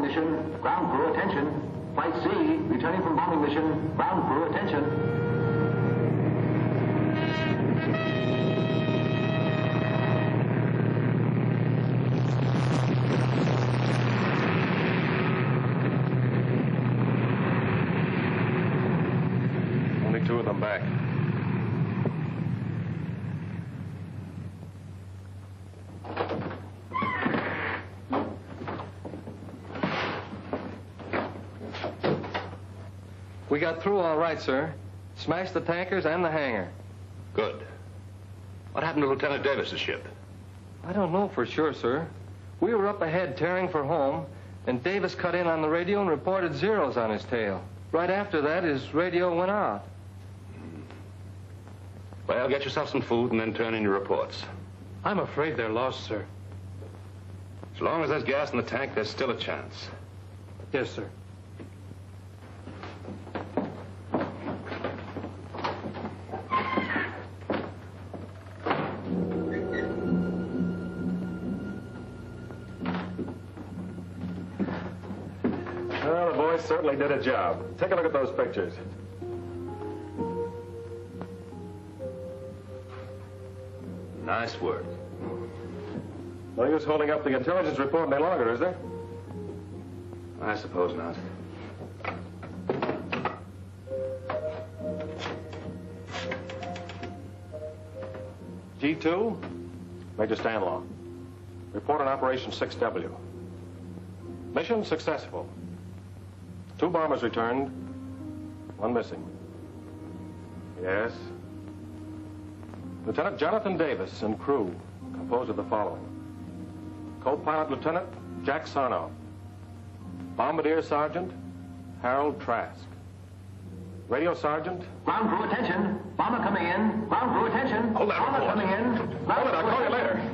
bombing mission. Ground crew, attention. Flight C, returning from bombing mission. Ground crew, attention. Only two of them back. We got through all right, sir. Smashed the tankers and the hangar. Good. What happened to Lieutenant Davis's ship? I don't know for sure, sir. We were up ahead tearing for home, and Davis cut in on the radio and reported zeros on his tail. Right after that, his radio went out. Well, get yourself some food and then turn in your reports. I'm afraid they're lost, sir. As long as there's gas in the tank, there's still a chance. Yes, sir. Well, the boys certainly did a job. Take a look at those pictures. Nice work. No use holding up the intelligence report any longer, is there? I suppose not. G2, Major Stanlaw. Report on Operation 6W. Mission successful. 2 bombers returned, 1 missing. Yes. Lieutenant Jonathan Davis and crew composed of the following. Co-pilot Lieutenant Jack Sarnoff. Bombardier Sergeant Harold Trask. Radio Sergeant. Ground crew, attention. Bomber coming in. Ground crew, attention. Hold that Bomber report. coming in. Hold it, I'll call you later.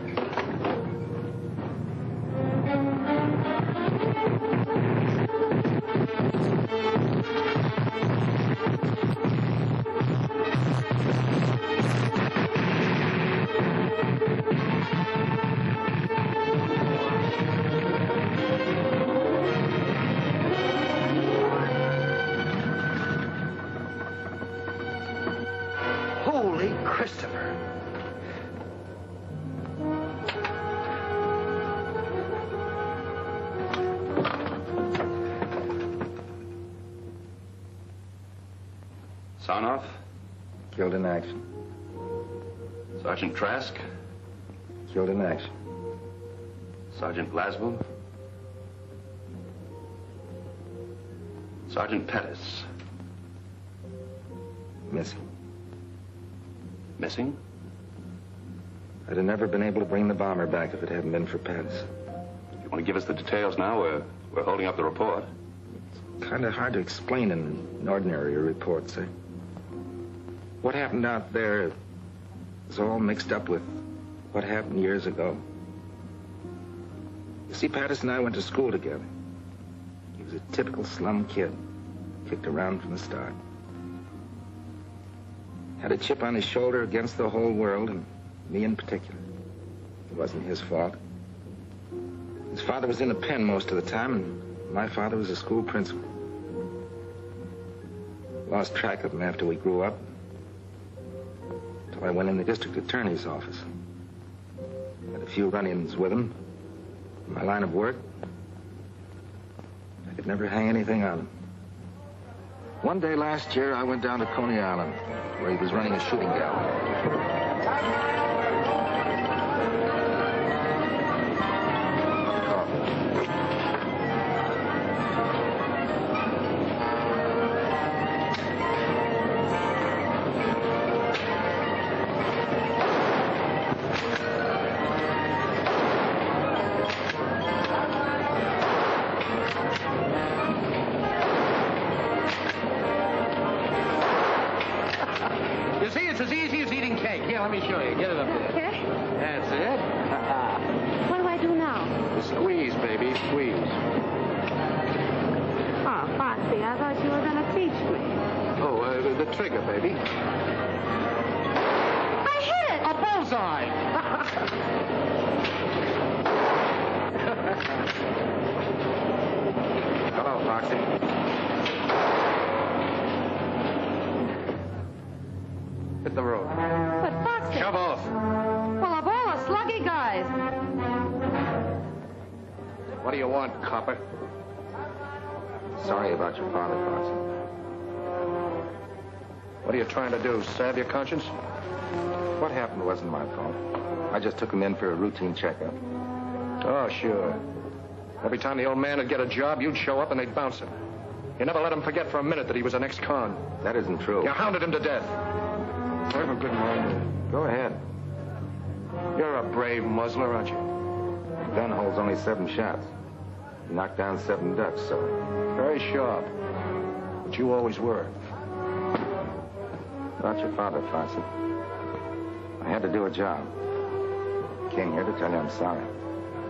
Holy Christopher. Sarnoff, Killed in action. Sergeant Trask, Killed in action. Sergeant Blaswell, Sergeant Pettis. Missing. Missing? I'd have never been able to bring the bomber back if it hadn't been for Pettis. You want to give us the details now? We're holding up the report. Kind of hard to explain in an ordinary report, sir. What happened out there is all mixed up with what happened years ago. You see, Pettis and I went to school together. He was a typical slum kid, kicked around from the start. Had a chip on his shoulder against the whole world, and me in particular. It wasn't his fault. His father was in the pen most of the time, and my father was a school principal. Lost track of him after we grew up, until I went in the district attorney's office. Had a few run-ins with him. In my line of work, I could never hang anything on him. One day last year, I went down to Coney Island, where he was running a shooting gallery. You see, it's as easy as eating cake. Here, let me show you. Get it up there. Okay. That's it. What do I do now? Squeeze, baby, squeeze. Oh, Foxy, I thought you were going to teach me. Oh, the trigger, baby. I hit it! A bullseye! Foxy. Hit the road. But Foxy... Shove off. Well, of all the sluggy guys... What do you want, copper? Sorry about your father, Foxy. What are you trying to do, salve your conscience? What happened wasn't my fault. I just took him in for a routine checkup. Oh, sure. Every time the old man would get a job, you'd show up and they'd bounce him. You never let him forget for a minute that he was an ex-con. That isn't true. You hounded him to death. I have a good mind. Go ahead. You're a brave muzzler, aren't you? The gun holds only 7 shots. You knocked down 7 ducks, so... Very sharp. But you always were. About your father, Foxy. I had to do a job. Came here to tell you I'm sorry.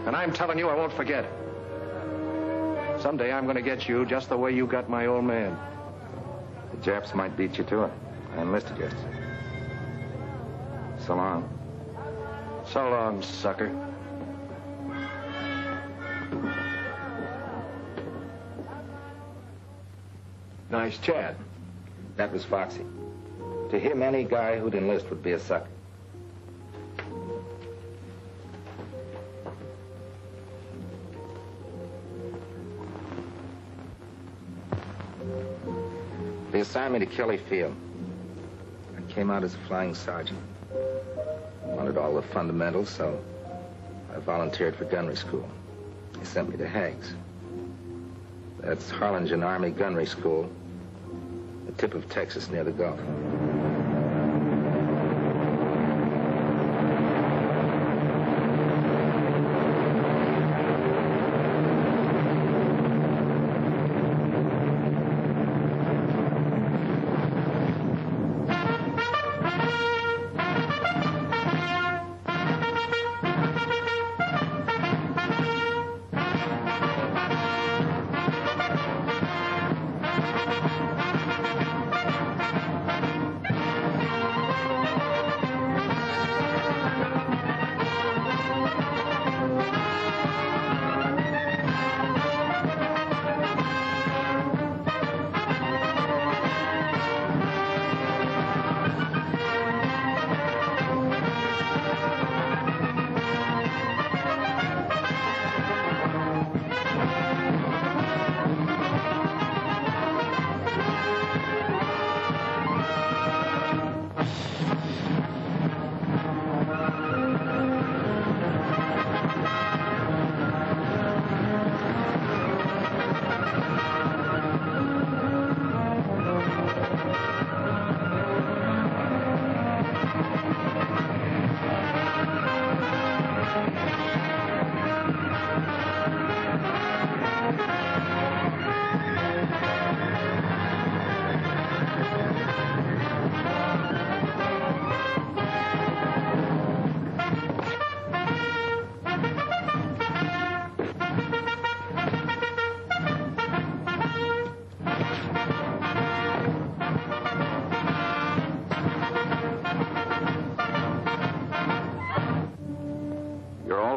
And I'm telling you I won't forget. Someday I'm going to get you just the way you got my old man. The Japs might beat you to it. I enlisted yesterday. So long. So long, sucker. Nice chat. That was Foxy. To him, any guy who'd enlist would be a sucker. They assigned me to Kelly Field. I came out as a flying sergeant. Wanted all the fundamentals, so I volunteered for gunnery school. They sent me to Hagues. That's Harlingen Army Gunnery School, the tip of Texas near the Gulf.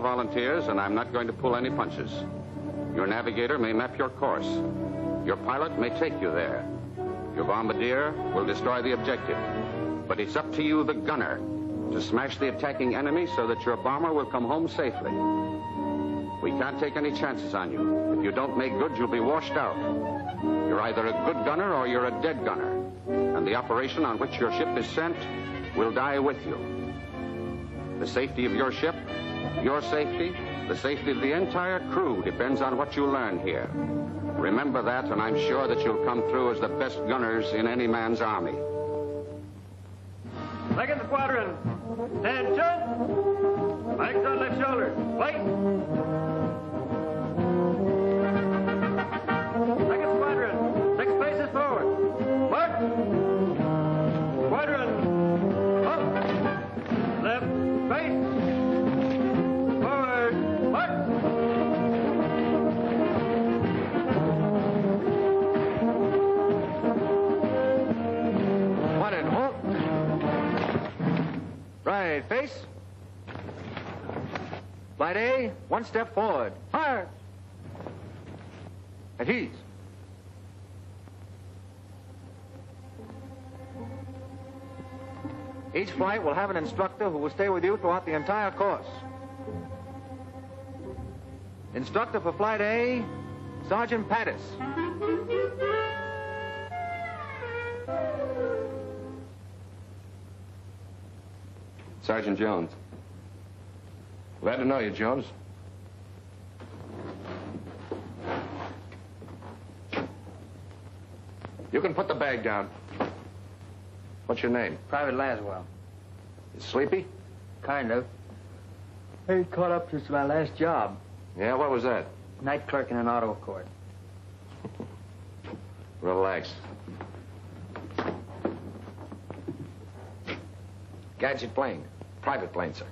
Volunteers, and I'm not going to pull any punches. Your navigator may map your course. Your pilot may take you there. Your bombardier will destroy the objective. But it's up to you, the gunner, to smash the attacking enemy so that your bomber will come home safely. We can't take any chances on you. If you don't make good, you'll be washed out. You're either a good gunner or you're a dead gunner. And the operation on which your ship is sent will die with you. The safety of your ship, your safety, the safety of the entire crew depends on what you learn here. Remember that, and I'm sure that you'll come through as the best gunners in any man's army. Second squadron, attention! Flags on left shoulder, wait! Second squadron, 6 paces forward, march! Squadron, up! Left, face! Right, face. Flight A, 1 step forward. Fire! At ease. Each flight will have an instructor who will stay with you throughout the entire course. Instructor for Flight A, Sergeant Pattis. Sergeant Jones. Glad to know you, Jones. You can put the bag down. What's your name? Private Laswell. You sleepy? Kind of. Hey, caught up since my last job. Yeah, what was that? Night clerk in an auto court. Relax. Gadget plane. Private plane, sir.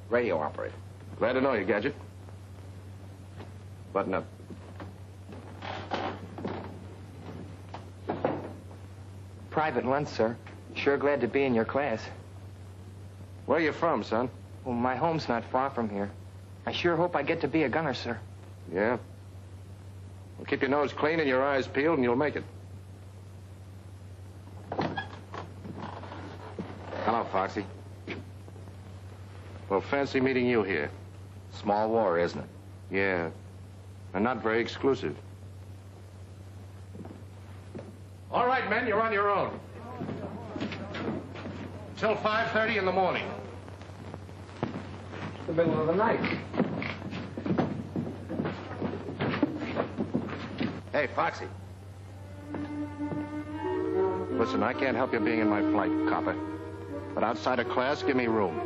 Radio operator. Glad to know you, Gadget. Button up. Private Lunt, sir. Sure glad to be in your class. Where are you from, son? Well, my home's not far from here. I sure hope I get to be a gunner, sir. Yeah? Well, keep your nose clean and your eyes peeled, and you'll make it. Hello, Foxy. Well, fancy meeting you here. Small war, isn't it? Yeah. And not very exclusive. All right, men, you're on your own. Till 5:30 in the morning. It's the middle of the night. Hey, Foxy. Listen, I can't help you being in my flight, copper. But outside of class, give me room.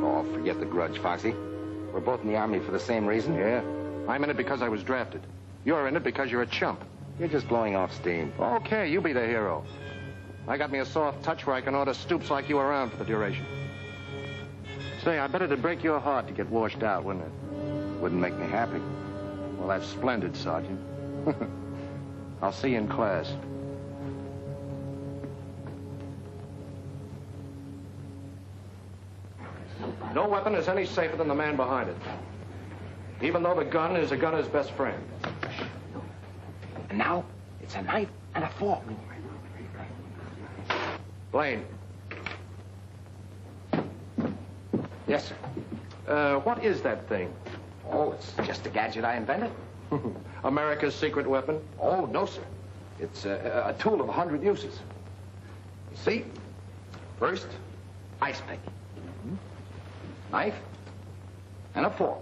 Oh, forget the grudge, Foxy. We're both in the Army for the same reason. Yeah? I'm in it because I was drafted. You're in it because you're a chump. You're just blowing off steam. Okay, you be the hero. I got me a soft touch where I can order stoops like you around for the duration. Say, I bet it'd break your heart to get washed out, wouldn't it? Wouldn't make me happy. Well, that's splendid, Sergeant. I'll see you in class. No weapon is any safer than the man behind it. Even though the gun is a gunner's best friend. And now, it's a knife and a fork. Blaine. Yes, sir. What is that thing? Oh, it's just a gadget I invented. America's secret weapon? Oh, no, sir. It's a tool of 100 uses. You see? First, ice pick. Knife and a fork.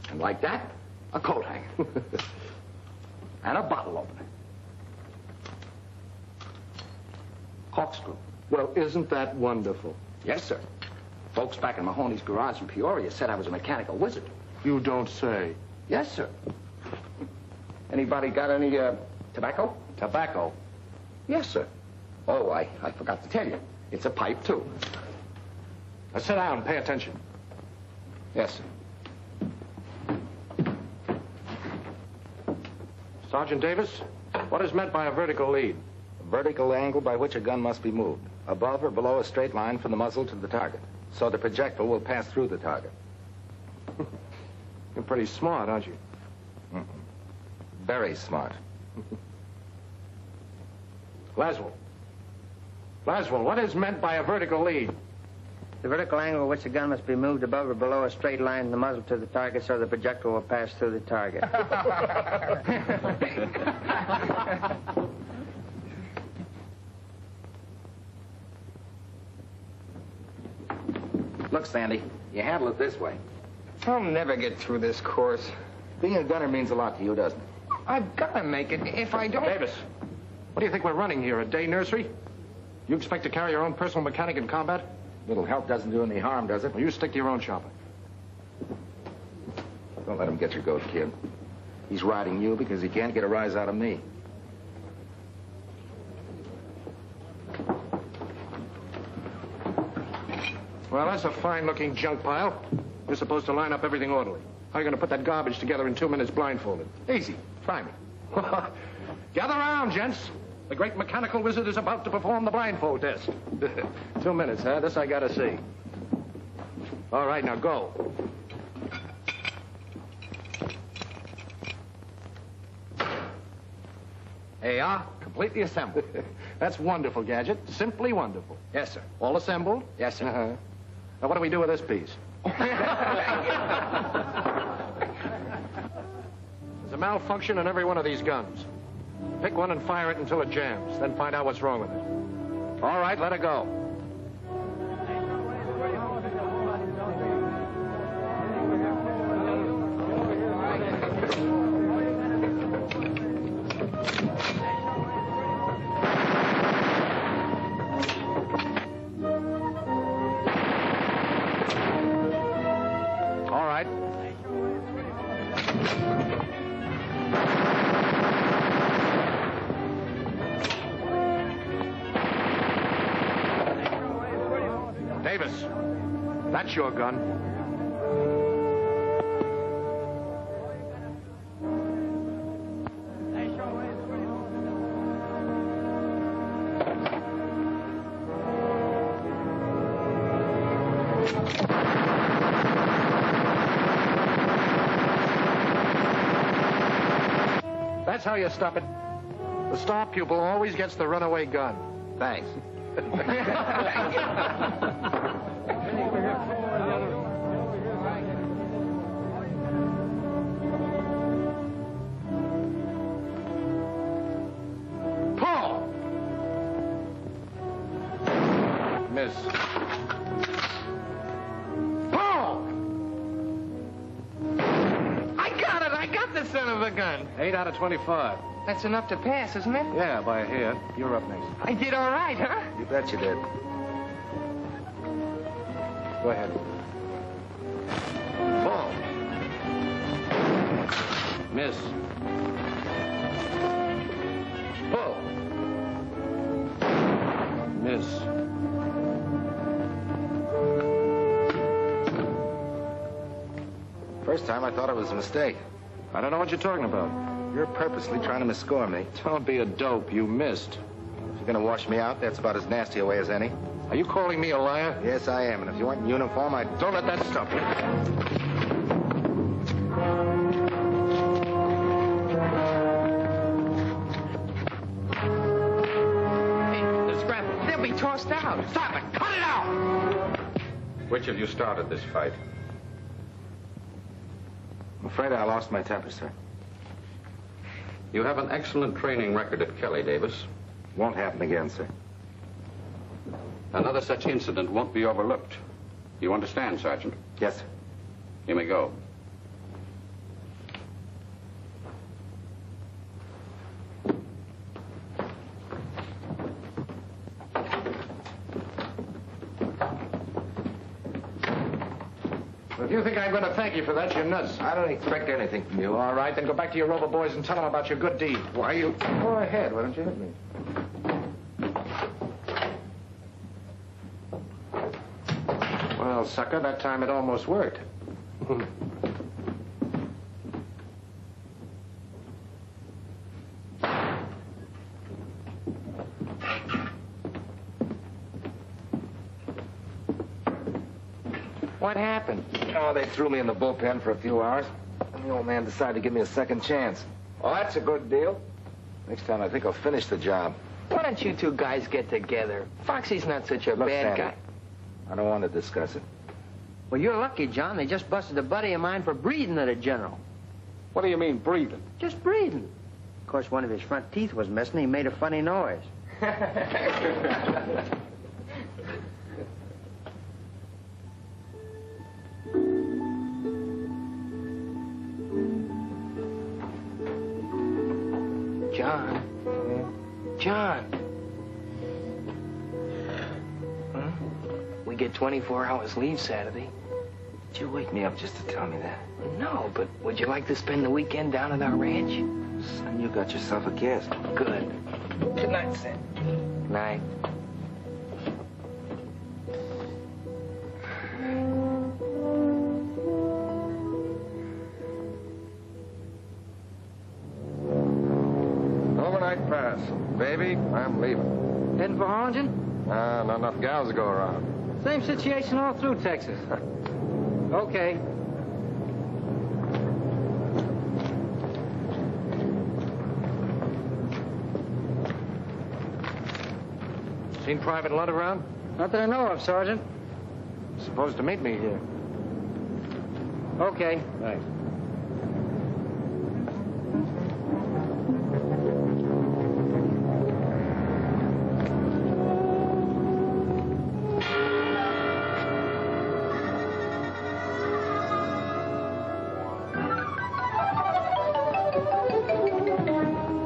And like that, a coat hanger. And a bottle opener. Corkscrew. Well, isn't that wonderful? Yes, sir. Folks back in Mahoney's garage in Peoria said I was a mechanical wizard. You don't say. Yes, sir. Anybody got any, tobacco? Tobacco? Yes, sir. Oh, I forgot to tell you. It's a pipe, too. Now sit down, pay attention. Yes, sir. Sergeant Davis, what is meant by a vertical lead? A vertical angle by which a gun must be moved, above or below a straight line from the muzzle to the target, so the projectile will pass through the target. You're pretty smart, aren't you? Very smart. Laswell. Laswell, what is meant by a vertical lead? The vertical angle at which the gun must be moved above or below a straight line from the muzzle to the target so the projectile will pass through the target. Look, Sandy, you handle it this way. I'll never get through this course. Being a gunner means a lot to you, doesn't it? I've got to make it. If I don't... Davis, what do you think we're running here, a day nursery? You expect to carry your own personal mechanic in combat? Little help doesn't do any harm, does it? Well, you stick to your own chopper. Don't let him get your goat, kid. He's riding you because he can't get a rise out of me. Well, that's a fine-looking junk pile. You're supposed to line up everything orderly. How are you going to put that garbage together in 2 minutes blindfolded? Easy. Try me. Gather around, gents. The great mechanical wizard is about to perform the blindfold test. 2 minutes, huh? This I gotta see. All right, now go. There you are, completely assembled. That's wonderful, Gadget. Simply wonderful. Yes, sir. All assembled? Yes, sir. Uh-huh. Now, what do we do with this piece? There's a malfunction in every one of these guns. Pick one and fire it until it jams, then find out what's wrong with it. All right, let it go. All right. Davis, that's your gun. That's how you stop it. The star pupil always gets the runaway gun. Thanks. Paul! Miss. Paul! I got it! I got the son of a gun! 8 out of 25. That's enough to pass, isn't it? Yeah, by a hair. You're up next. I did all right, huh? You bet you did. Go ahead. Paul. Miss. Paul. Miss. First time I thought it was a mistake. I don't know what you're talking about. You're purposely trying to misscore me. Don't be a dope. You missed. If you're gonna wash me out, that's about as nasty a way as any. Are you calling me a liar? Yes, I am. And if you weren't in uniform, I'd... Don't let that stop you. Hey, the scrap. They'll be tossed out. Stop it! Cut it out! Which of you started this fight? I'm afraid I lost my temper, sir. You have an excellent training record at Kelly, Davis. Won't happen again, sir. Another such incident won't be overlooked. You understand, Sergeant? Yes, sir. You may go. If you think I'm going to thank you for that, you're nuts. I don't expect anything from you. All right, then go back to your Rover boys and tell them about your good deed. Why you... Go ahead. Why don't you hit me? Well, sucker, that time it almost worked. What happened? Oh, they threw me in the bullpen for a few hours. And the old man decided to give me a second chance. Well, that's a good deal. Next time, I think I'll finish the job. Why don't you two guys get together? Foxy's not such a Look, bad Sandy, guy. I don't want to discuss it. Well, you're lucky, John. They just busted a buddy of mine for breathing at a general. What do you mean, breathing? Just breathing. Of course, one of his front teeth was missing. He made a funny noise. John. John. Huh? We get 24 hours leave Saturday. Did you wake me up just to tell me that? No, but would you like to spend the weekend down at our ranch? Son, you got yourself a guest. Good. Good night, Sam. Night. Overnight pass. Baby, I'm leaving. Heading for Harlingen? Not enough gals to go around. Same situation all through Texas. Okay. Seen Private Lunt around? Not that I know of, Sergeant. Supposed to meet me here. Okay. Thanks.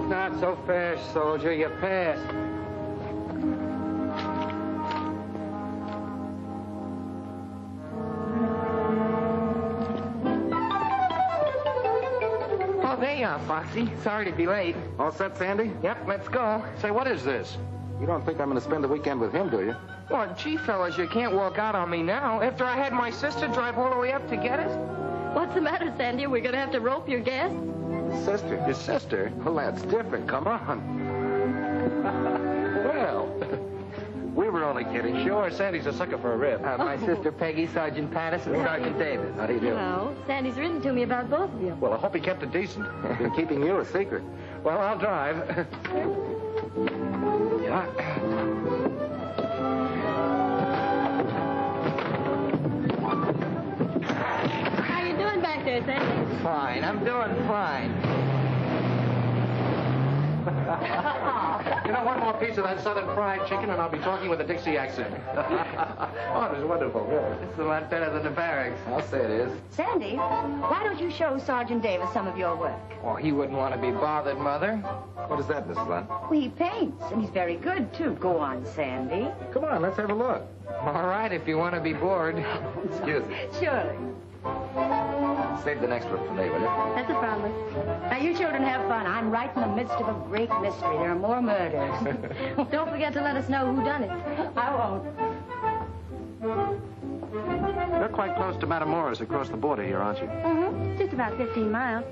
Not so fast, soldier. You passed. Oh, there you are, Foxy. Sorry to be late. All set, Sandy? Yep, let's go. Say, what is this? You don't think I'm going to spend the weekend with him, do you? Well, gee, fellas, you can't walk out on me now. After I had my sister drive all the way up to get us. What's the matter, Sandy? We're going to have to rope your guests? Sister. Your sister? Well, that's different. Come on. Well, we were only kidding. Sure, Sandy's a sucker for a rib. My sister Peggy, Sergeant Patterson, Sergeant Davis. How do you do? No, Sandy's written to me about both of you. Well, I hope he kept it decent. Been keeping you a secret. Well, I'll drive. How you doing back there, Sandy? Fine, I'm doing fine. You know, one more piece of that southern fried chicken, and I'll be talking with a Dixie accent. Oh, this is wonderful. Yeah. This is a lot better than the barracks. I'll say it is. Sandy, why don't you show Sergeant Davis some of your work? Oh, he wouldn't want to be bothered, Mother. What is that, Mrs. Lunt? Well, he paints, and he's very good, too. Go on, Sandy. Come on, let's have a look. All right, if you want to be bored. Excuse me. Surely. Save the next one for me, will you? That's a promise. Now, you children have fun. I'm right in the midst of a great mystery. There are more murders. Don't forget to let us know who done it. I won't. You're quite close to Matamoros across the border here, aren't you? Mm-hmm. Just about 15 miles.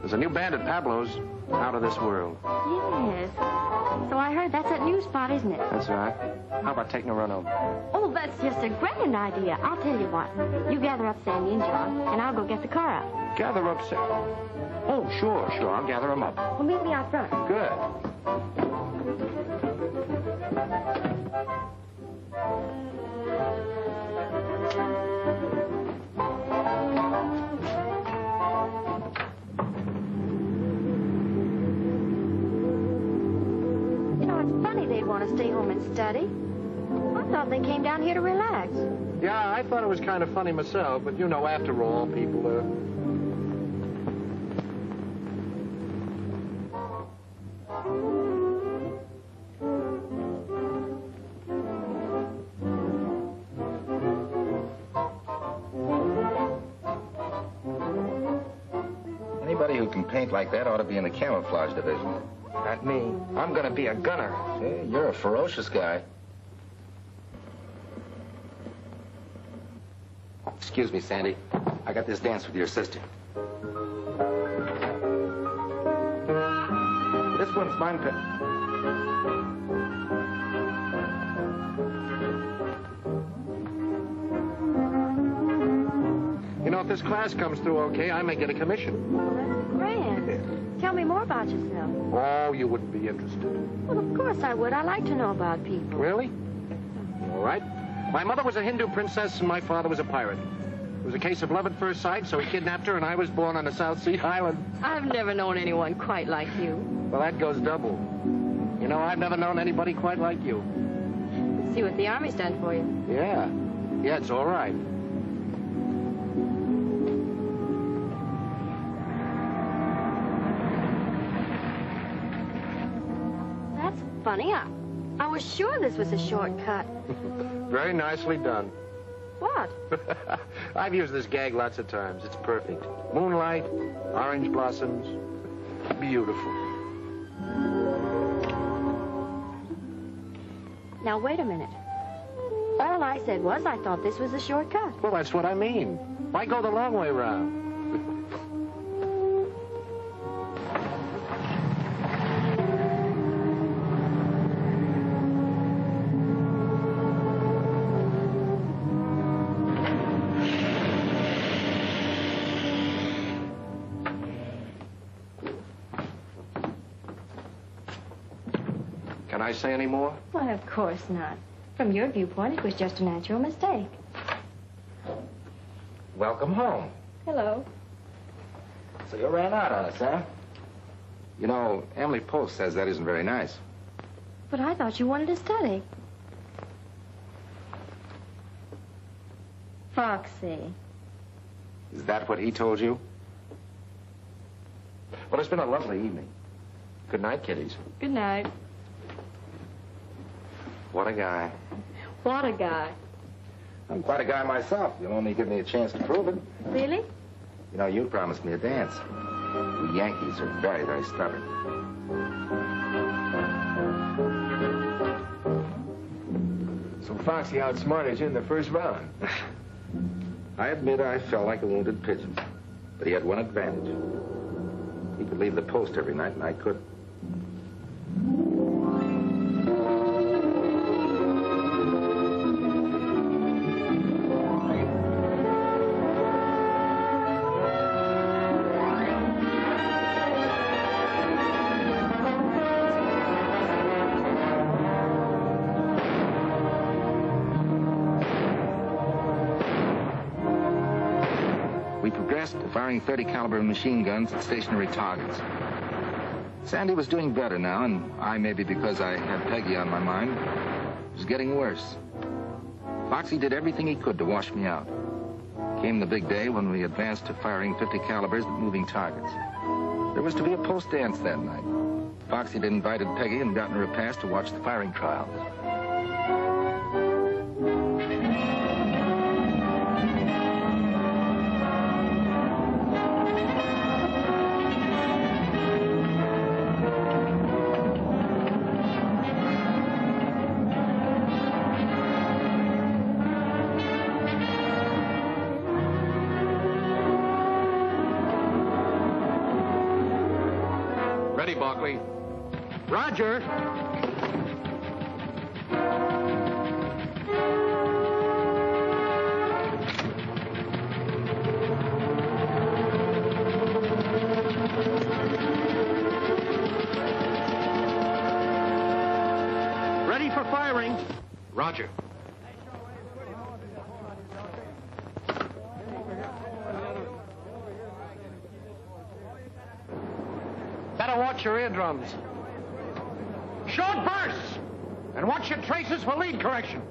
There's a new band at Pablo's. Out of this world. Yes. So I heard that's that new spot, isn't it? That's right. How about taking a run over? Oh, that's just a grand idea. I'll tell you what. You gather up Sandy and John, and I'll go get the car out. Gather up, Oh, sure. I'll gather them up. Well, meet me out front. Good. You know, it's funny they'd want to stay home and study. I thought they came down here to relax. Yeah, I thought it was kind of funny myself, but you know, after all, people Anybody who can paint like that ought to be in the camouflage division. Not me. I'm going to be a gunner. Hey, you're a ferocious guy. Excuse me, Sandy. I got this dance with your sister. This one's mine. You know, if this class comes through okay, I may get a commission. Well, that's grand. Tell me more about yourself. Oh, you wouldn't be interested. Well, of course I would. I like to know about people. Really? All right. My mother was a Hindu princess, and my father was a pirate. It was a case of love at first sight, so he kidnapped her, and I was born on a South Sea island. I've never known anyone quite like you. Well, that goes double. You know, I've never known anybody quite like you. See what the Army's done for you. Yeah. Yeah, it's all right. That's funny. I was sure this was a shortcut. Very nicely done. What? I've used this gag lots of times. It's perfect. Moonlight, orange blossoms. Beautiful. Now, wait a minute. All I said was I thought this was a shortcut. Well, that's what I mean. Why go the long way round? Can I say any more? Why, of course not. From your viewpoint, it was just a natural mistake. Welcome home. Hello. So you ran out on us, huh? You know, Emily Post says that isn't very nice. But I thought you wanted to study. Foxy. Is that what he told you? Well, it's been a lovely evening. Good night, kiddies. Good night. What a guy. What a guy. I'm quite a guy myself. You'll only give me a chance to prove it. Really? You know, you promised me a dance. We Yankees are very, very stubborn. So Foxy outsmarted you in the first round. I admit I felt like a wounded pigeon. But he had one advantage. He could leave the post every night, and I couldn't. We progressed to firing 30 caliber machine guns at stationary targets. Sandy was doing better now, and I, maybe because I had Peggy on my mind, was getting worse. Foxy did everything he could to wash me out. Came the big day when we advanced to firing 50 calibers at moving targets. There was to be a post dance that night. Foxy had invited Peggy and gotten her a pass to watch the firing trials. Ready, Barkley. Roger. Ready for firing. Roger. Better watch your eardrums. Short bursts! And watch your traces for lead correction.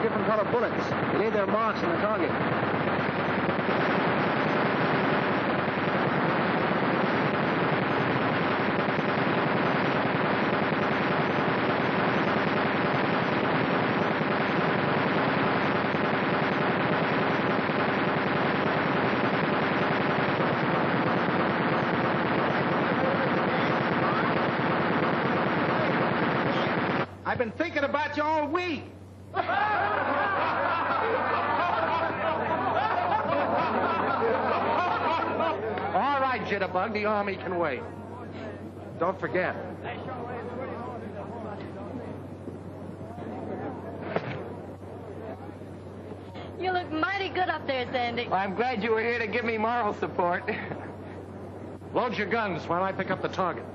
Different color bullets. They leave their marks on the target. I've been thinking about you all week. All right, Jitterbug, the Army can wait. Don't forget. You look mighty good up there, Sandy. Well, I'm glad you were here to give me moral support. Load your guns while I pick up the target.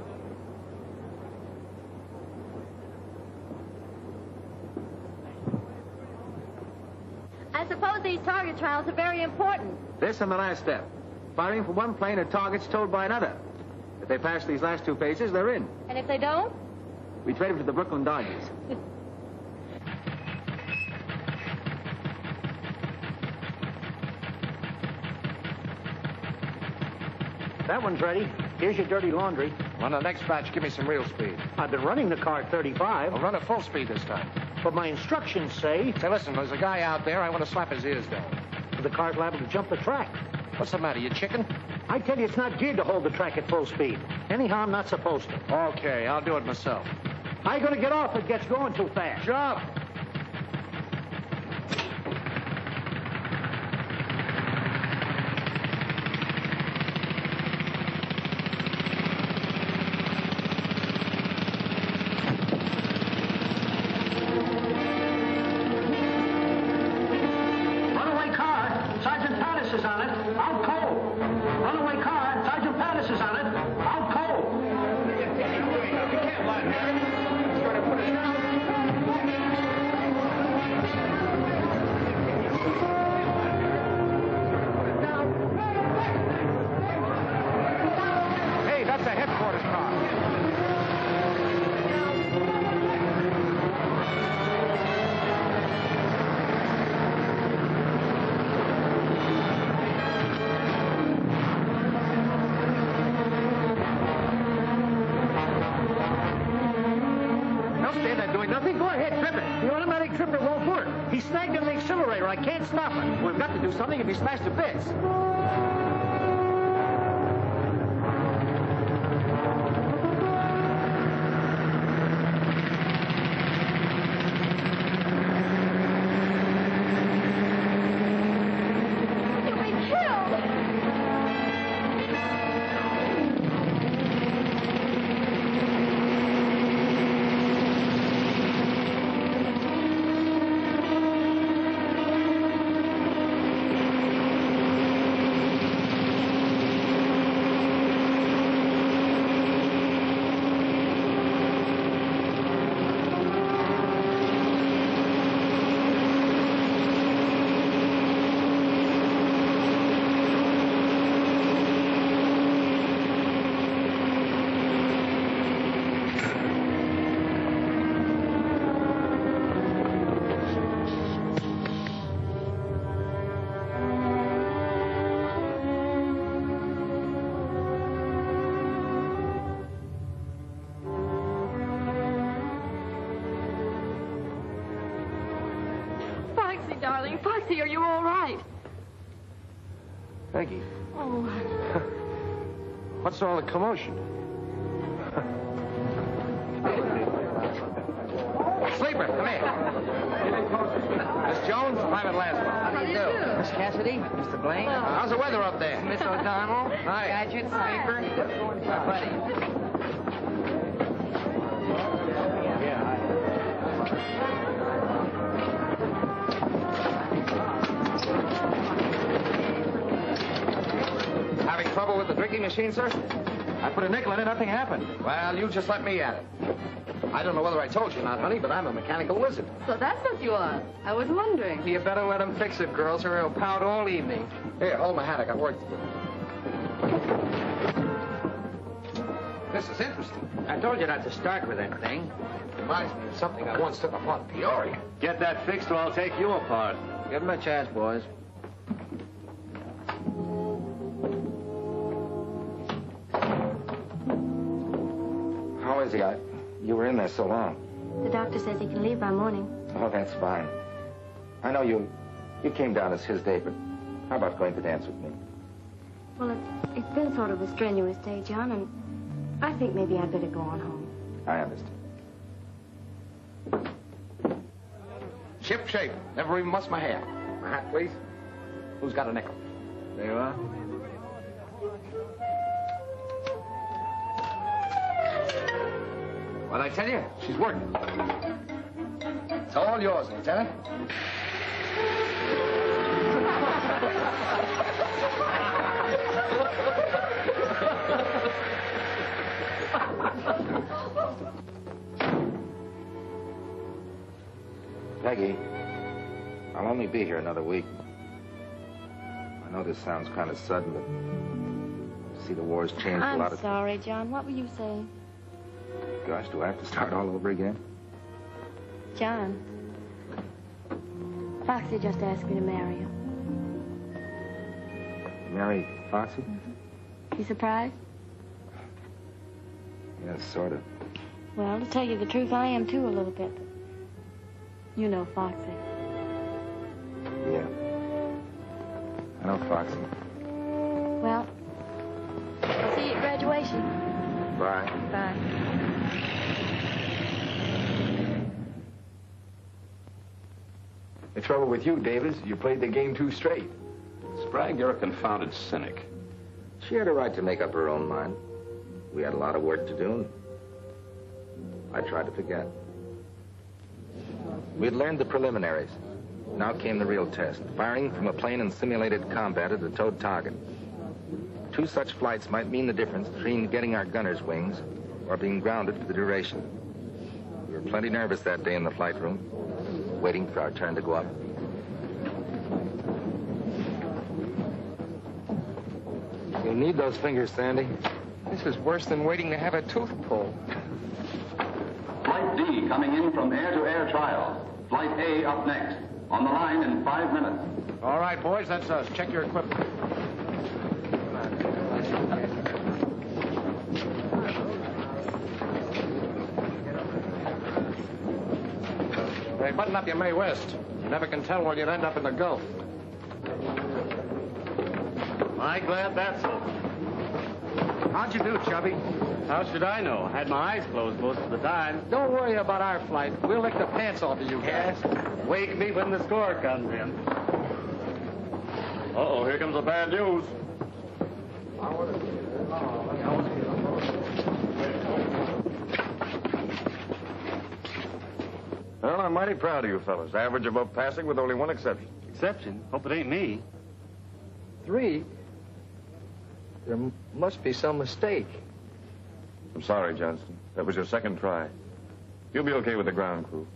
I suppose these target trials are very important. This and the last step. Firing from one plane at targets told by another. If they pass these last two phases, they're in. And if they don't? We trade them to the Brooklyn Dodgers. That one's ready. Here's your dirty laundry. On the next batch, give me some real speed. I've been running the car at 35. I'll run at full speed this time. But my instructions say Say, listen, there's a guy out there. I want to slap his ears down. the car's liable to jump the track. What's the matter, you chicken? I tell you, it's not geared to hold the track at full speed. Anyhow, I'm not supposed to. Okay, I'll do it myself. I ain't gonna get off if it gets going too fast. Jump! Runaway car, Sergeant Pattis is on it. Out cold. Runaway car, Sergeant Pattis is on it. Out cold. Hey, that's a headquarters car. Don't stand there doing nothing. Go ahead, trip it. The automatic tripper won't work. He's snagged on the accelerator. I can't stop it. We've got to do something if he smashed to bits. You'll be killed. Foxy, darling. Foxy, are you all right? Peggy, Oh, what's all the commotion? Sleeper, come here. Miss Jones, Private Laszlo. How do you do? Miss Cassidy? Mr. Blaine? How's the weather up there? Miss O'Donnell? Hi. Gadget, Sleeper? Buddy. Having trouble with the drinking machine, sir? I put a nickel in it, nothing happened. Well, you just let me at it. I don't know whether I told you or not, honey, but I'm a mechanical wizard. So that's what you are. I was wondering. You better let him fix it, girls, or he'll pout all evening. Here, hold my hat. I got work to do. This is interesting. I told you not to start with that thing. Reminds me of something I once took upon Peoria. Get that fixed or I'll take you apart. Give him a chance, boys. How is he? You were in there so long. the doctor says he can leave by morning. Oh, that's fine. I know you came down as his day, but how about going to dance with me? Well, it's been sort of a strenuous day, John, and I think maybe I'd better go on home. I understand. Ship shape. Never even mussed my hair. My hat, please. Who's got a nickel? There you are. What'd I tell you? She's working. It's all yours, Lieutenant. Peggy, I'll only be here another week. I know this sounds kind of sudden, but see, the war's changed a lot I'm of... sorry, John. What were you saying? Gosh, do I have to start all over again? John, Foxy just asked me to marry him. Marry Foxy? You surprised? Yeah, sort of. Well, to tell you the truth, I am too a little bit. You know Foxy. Yeah. I know Foxy. Well, I'll see you at graduation. Bye. Bye. The trouble with you, Davis, you played the game too straight. Sprague, you're a confounded cynic. She had a right to make up her own mind. We had a lot of work to do, and I tried to forget. We had learned the preliminaries. Now came the real test, firing from a plane in simulated combat at a towed target. 2 such flights might mean the difference between getting our gunner's wings or being grounded for the duration. We were plenty nervous that day in the flight room, waiting for our turn to go up. You'll need those fingers, Sandy. This is worse than waiting to have a tooth pulled. Flight D coming in from air-to-air trials. Flight A up next. On the line in 5 minutes. All right, boys, that's us. Check your equipment. Hey, button up your Mae West. You never can tell where you'll end up in the Gulf. I'm glad that's over. How'd you do, Chubby? How should I know? I had my eyes closed most of the time. Don't worry about our flight. We'll lick the pants off of you guys. Wake me when the score comes in. Uh-oh, here comes the bad news. Well, I'm mighty proud of you fellas. Average above passing with only one exception. Exception? Hope it ain't me. 3? There must be some mistake. I'm sorry, Johnston. That was your second try. You'll be okay with the ground crew.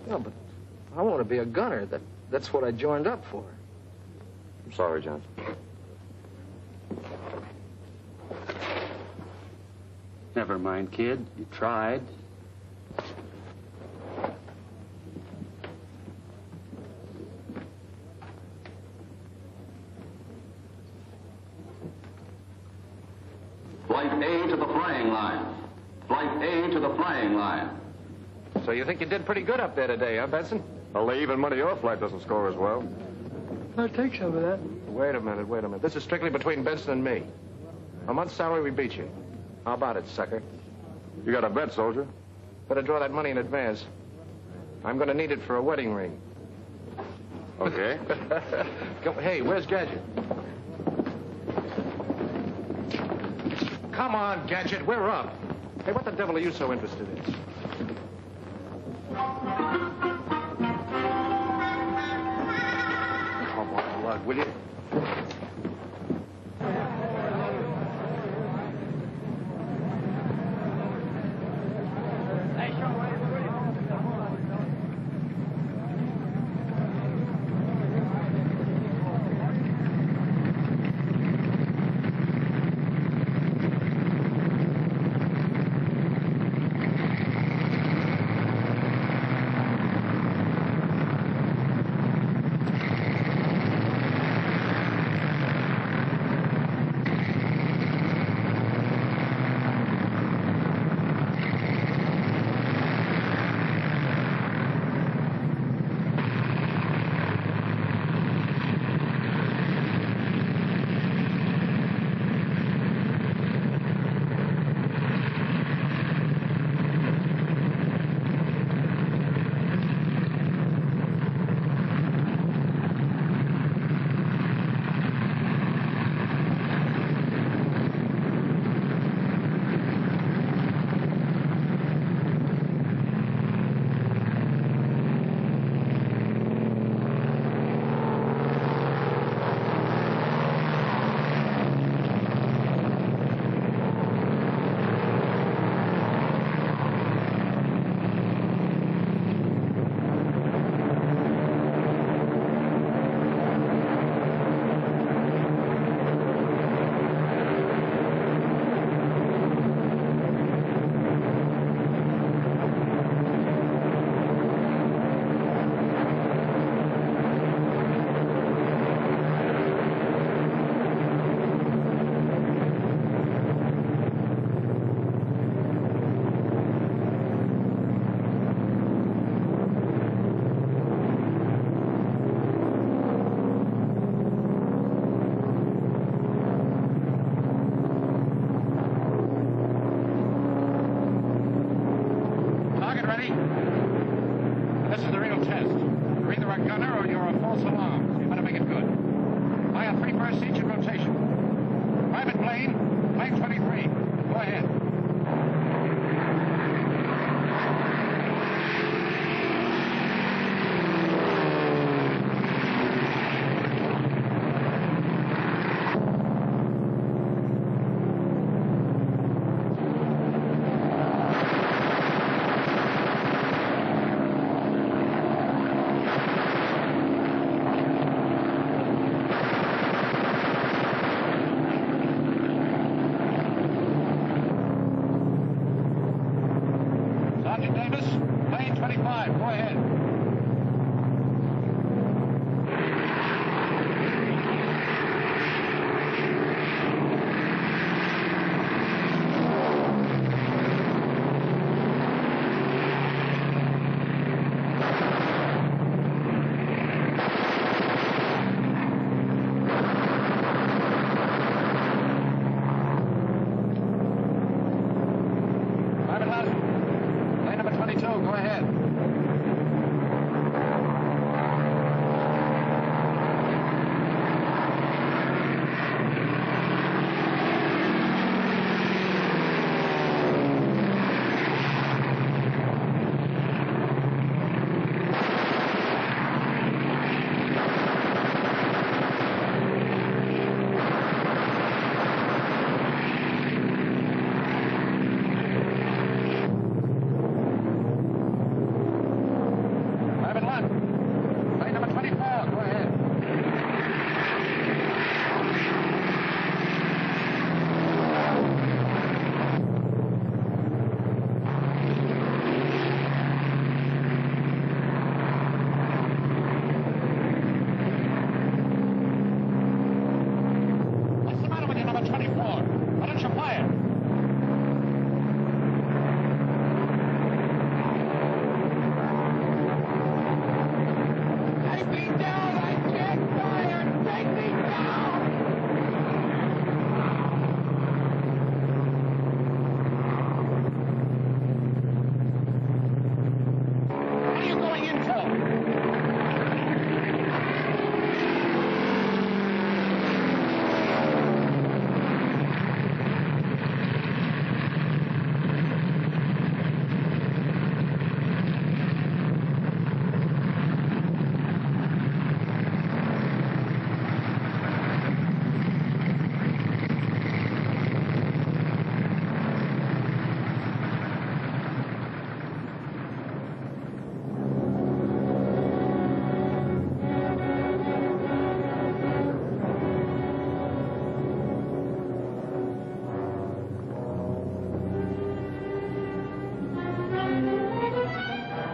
No, but I want to be a gunner. That's what I joined up for. I'm sorry, Johnston. Never mind, kid. You tried. Flight A to the flying line. Flight A to the flying line. So you think you did pretty good up there today, huh, Benson? I'll lay even money your flight doesn't score as well. I'll take some of that. Wait a minute. This is strictly between Benson and me. A month's salary, we beat you. How about it, sucker? You got a bet, soldier. Better draw that money in advance. I'm going to need it for a wedding ring. Okay. Hey, where's Gadget? Come on, Gadget, we're up. Hey, what the devil are you so interested in? Come on, Lug, will you? a gunner or you're a false alarm. You better make it good. Fire 3 bursts each in rotation. Private Blaine, Flight 23. Go ahead. Sergeant Davis, Plane 25, go ahead. Private Loudon, plane number 22, go ahead. Private Lund, plane number 24, go ahead. What's the matter with you, number 24? Why don't you fire? Take me down! I can't fire! Take me down! What are you going in for?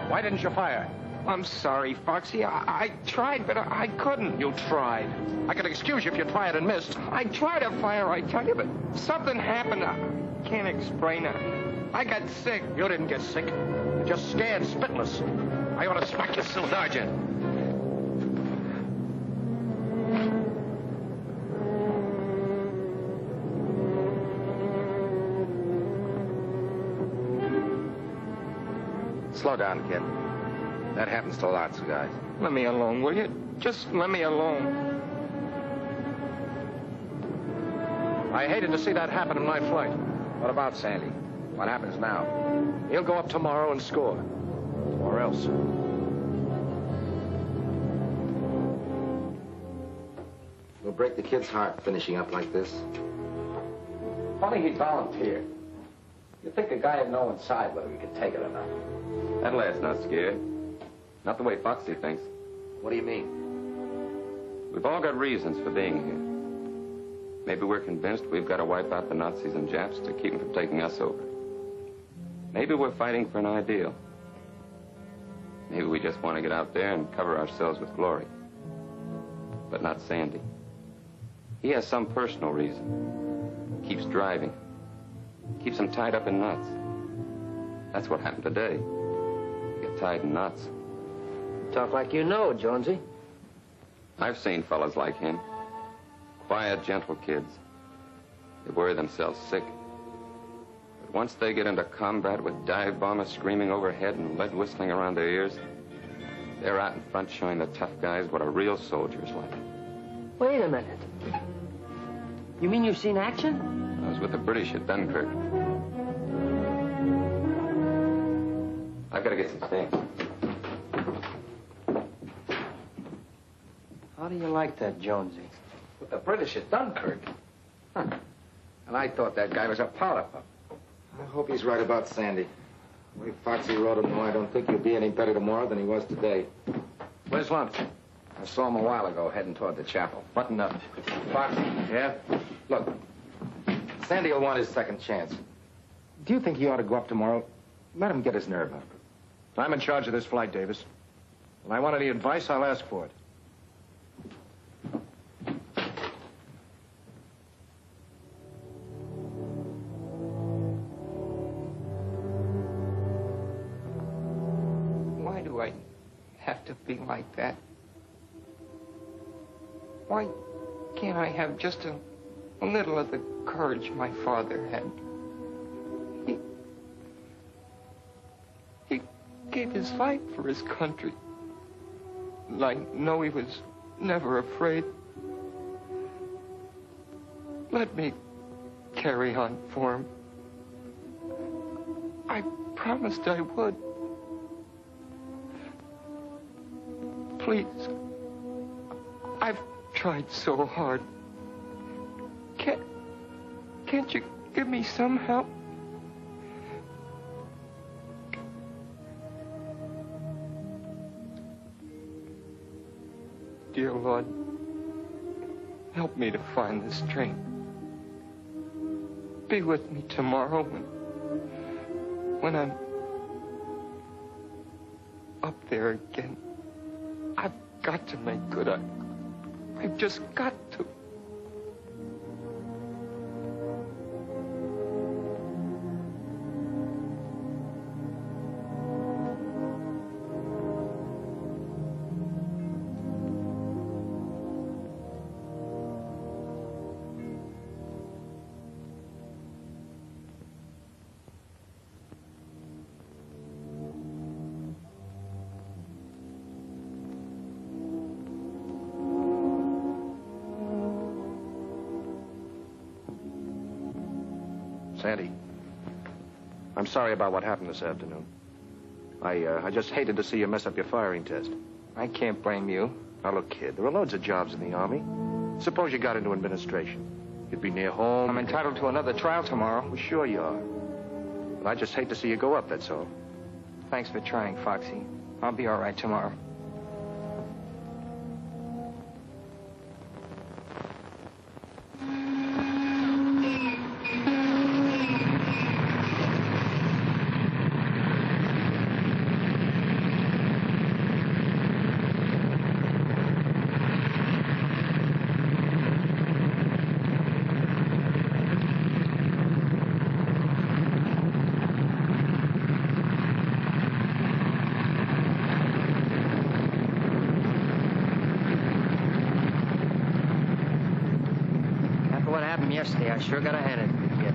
Why didn't you fire? I'm sorry, Foxy. I tried, but I couldn't. You tried. I could excuse you if you tried and missed. I tried to fire, I tell you, but something happened. I can't explain it. I got sick. You didn't get sick. You're just scared, spitless. I ought to smack you, Sergeant. Slow down, kid. That happens to lots of guys. Let me alone, will you? Just let me alone. I hated to see that happen in my flight. What about Sandy? What happens now? He'll go up tomorrow and score. Or else. We'll break the kid's heart finishing up like this. Funny he volunteered. You'd think a guy would know inside whether he could take it or not. That lad's not scared. Not the way Foxy thinks. What do you mean? We've all got reasons for being here. Maybe we're convinced we've got to wipe out the Nazis and Japs to keep them from taking us over. Maybe we're fighting for an ideal. Maybe we just want to get out there and cover ourselves with glory. But not Sandy. He has some personal reason. Keeps driving. Keeps him tied up in knots. That's what happened today. You get tied in knots. Talk like you know, Jonesy. I've seen fellas like him. Quiet, gentle kids. They worry themselves sick. But once they get into combat with dive bombers screaming overhead and lead whistling around their ears, They're out in front showing the tough guys what a real soldier's like. Wait a minute. You mean you've seen action? I was with the British at Dunkirk. I've got to get some steak. How do you like that, Jonesy? With the British at Dunkirk. Huh. And I thought that guy was a powder puff. I hope he's right about Sandy. The way Foxy wrote him, I don't think he'll be any better tomorrow than he was today. Where's lunch? I saw him a while ago heading toward the chapel. Button up. Foxy, Yeah? look. Sandy will want his second chance. Do you think he ought to go up tomorrow? Let him get his nerve up. I'm in charge of this flight, Davis. When I want any advice, I'll ask for it. Why do I have to be like that? Why can't I have just a little of the courage my father had? He gave his life for his country. And I know he was never afraid. Let me carry on for him. I promised I would. Please. I've tried so hard. Can't you give me some help? Dear Lord, help me to find the strength. Be with me tomorrow when I'm up there again. I've got to make good. I've just got to. Sandy, I'm sorry about what happened this afternoon. I just hated to see you mess up your firing test. I can't blame you. Now, look, kid, there are loads of jobs in the Army. Suppose you got into administration. You'd be near home. I'm entitled to another trial tomorrow. Well, sure you are. But I just hate to see you go up, that's all. Thanks for trying, Foxy. I'll be all right tomorrow. Yesterday, I sure got a hand in the kid.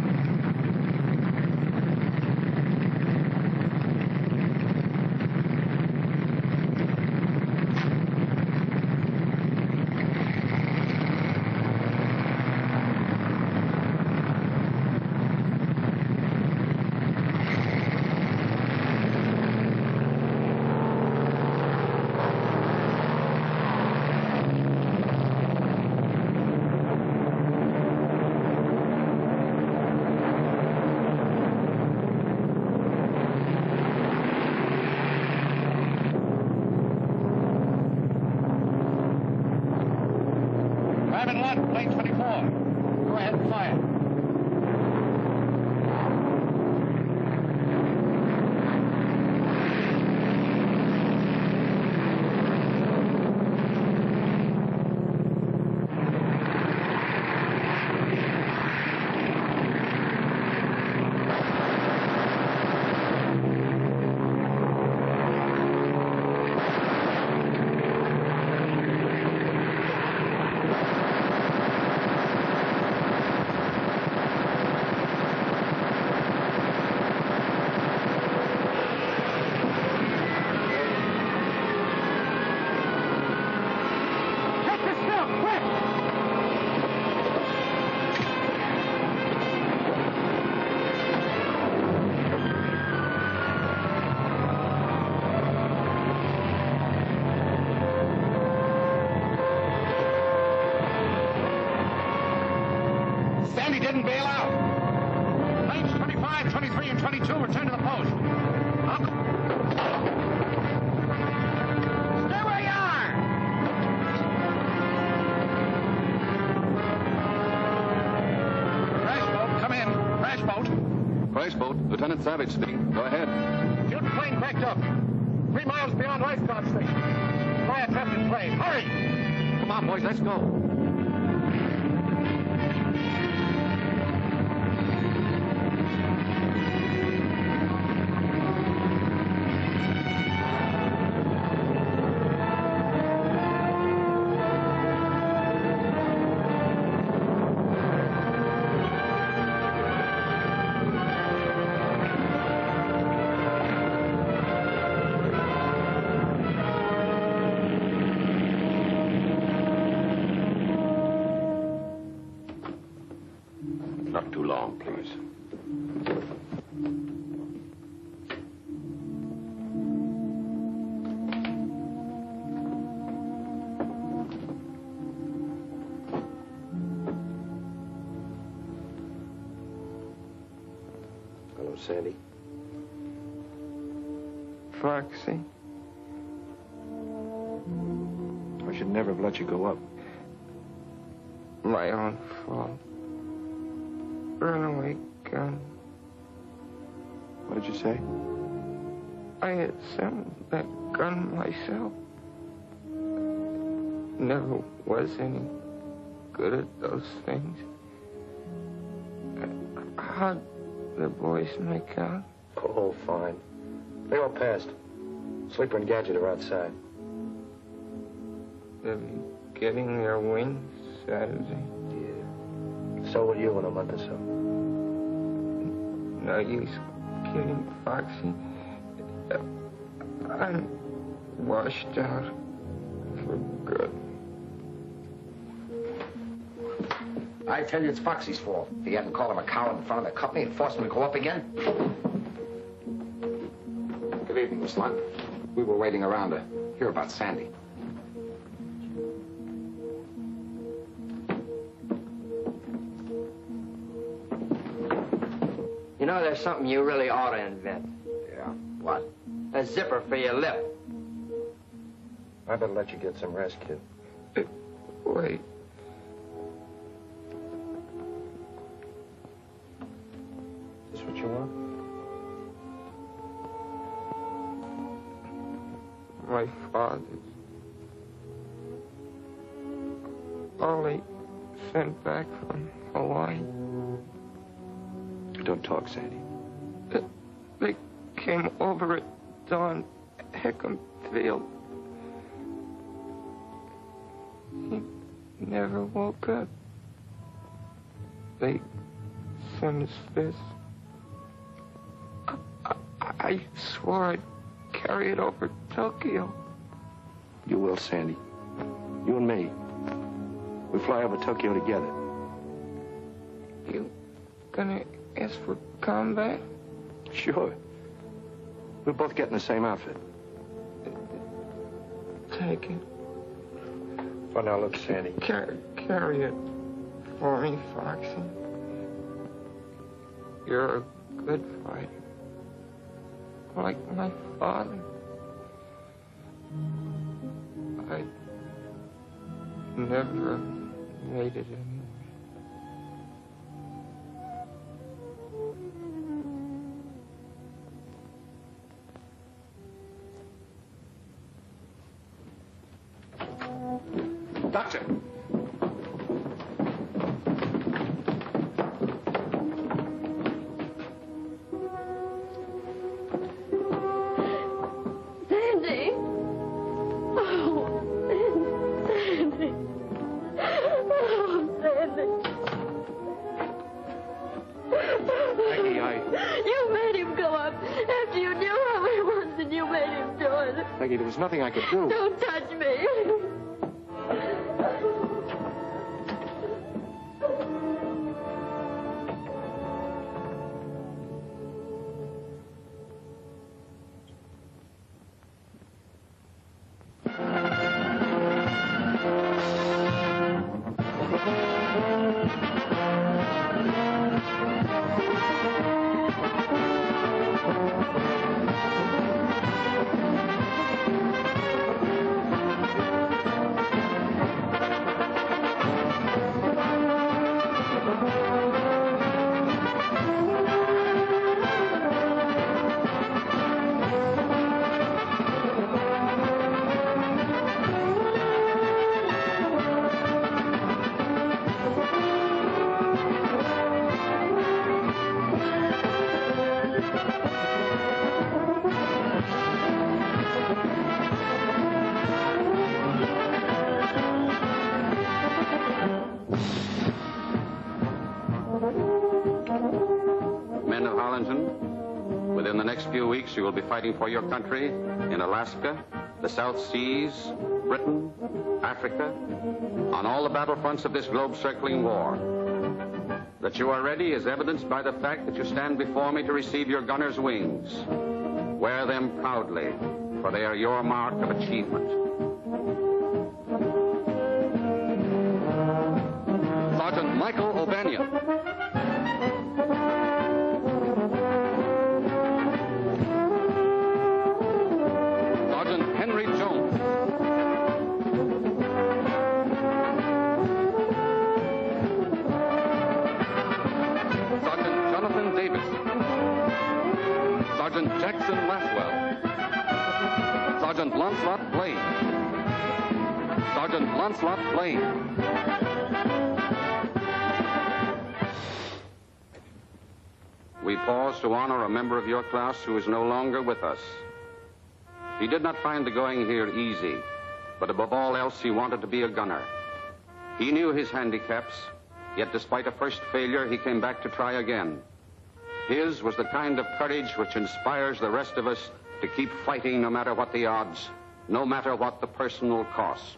Plane 24. Go ahead and fire. Sandy didn't bail out. Planes 25, 23, and 22 return to the post. Up. Stay where you are! Crash boat, come in. Crash boat. Crash boat, Lieutenant Savage speaking. Go ahead. Fuel plane backed up. 3 miles beyond lifeguard station. Fire traffic plane. Hurry! Come on, boys, let's go. Not too long, please. Hello, Sandy. Foxy. I should never have let you go up. My own fault. Runaway gun. What did you say? I had sent that gun myself. Never was any good at those things. How'd the boys make out? Oh, fine. They all passed. Sleeper and Gadget are outside. They'll be getting their wings Saturday. So will you in a month or so. No use kidding, Foxy. I'm washed out for good. I tell you, it's Foxy's fault. If he hadn't called him a coward in front of the company and forced him to go up again. Good evening, Miss Lunt. We were waiting around to hear about Sandy. You know, there's something you really ought to invent. Yeah, what? A zipper for your lip. I better let you get some rest, kid. Wait. Is this what you want? My father's. All he sent back from Hawaii. Don't talk, Sandy. They came over at dawn, Hickam Field. He never woke up. They sent us this. I swore I'd carry it over Tokyo. You will, Sandy. You and me. We fly over Tokyo together. You gonna ask for combat? Sure. We'll both get in the same outfit. Take it. For now, look, Sandy. Carry it for me, Foxy. You're a good fighter. Like my father. I never made it anyway. Doctor! Sandy. Oh, Sandy. Oh, Sandy. Peggy, You made him go up after you knew how he was and you made him do it. Peggy, there was nothing I could do. Don't touch me. next few weeks, you will be fighting for your country in Alaska, the South Seas, Britain, Africa, on all the battlefronts of this globe-circling war. That you are ready is evidenced by the fact that you stand before me to receive your gunner's wings. Wear them proudly, for they are your mark of achievement. Sergeant Michael O'Banion. Sergeant Henry Jones. Sergeant Jonathan Davis. Sergeant Jackson Laswell. Sergeant Lancelot Blaine. Sergeant Lancelot Blaine. We pause to honor a member of your class who is no longer with us. He did not find the going here easy, but above all else, he wanted to be a gunner. He knew his handicaps, yet despite a first failure, he came back to try again. His was the kind of courage which inspires the rest of us to keep fighting no matter what the odds, no matter what the personal cost.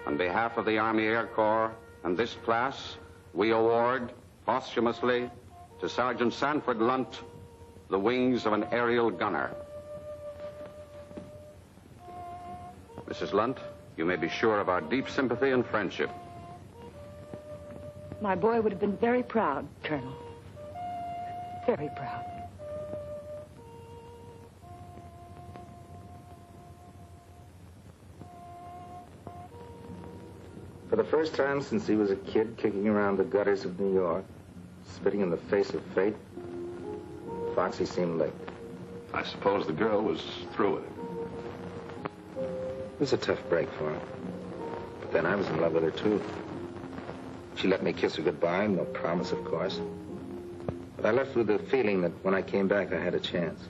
On behalf of the Army Air Corps and this class, we award, posthumously, to Sergeant Sanford Lunt, the wings of an aerial gunner. Mrs. Lunt, you may be sure of our deep sympathy and friendship. My boy would have been very proud, Colonel. Very proud. For the first time since he was a kid kicking around the gutters of New York, spitting in the face of fate, Foxy seemed licked. I suppose the girl was through with him. It was a tough break for her. But then I was in love with her, too. She let me kiss her goodbye, no promise, of course. But I left with the feeling that when I came back, I had a chance.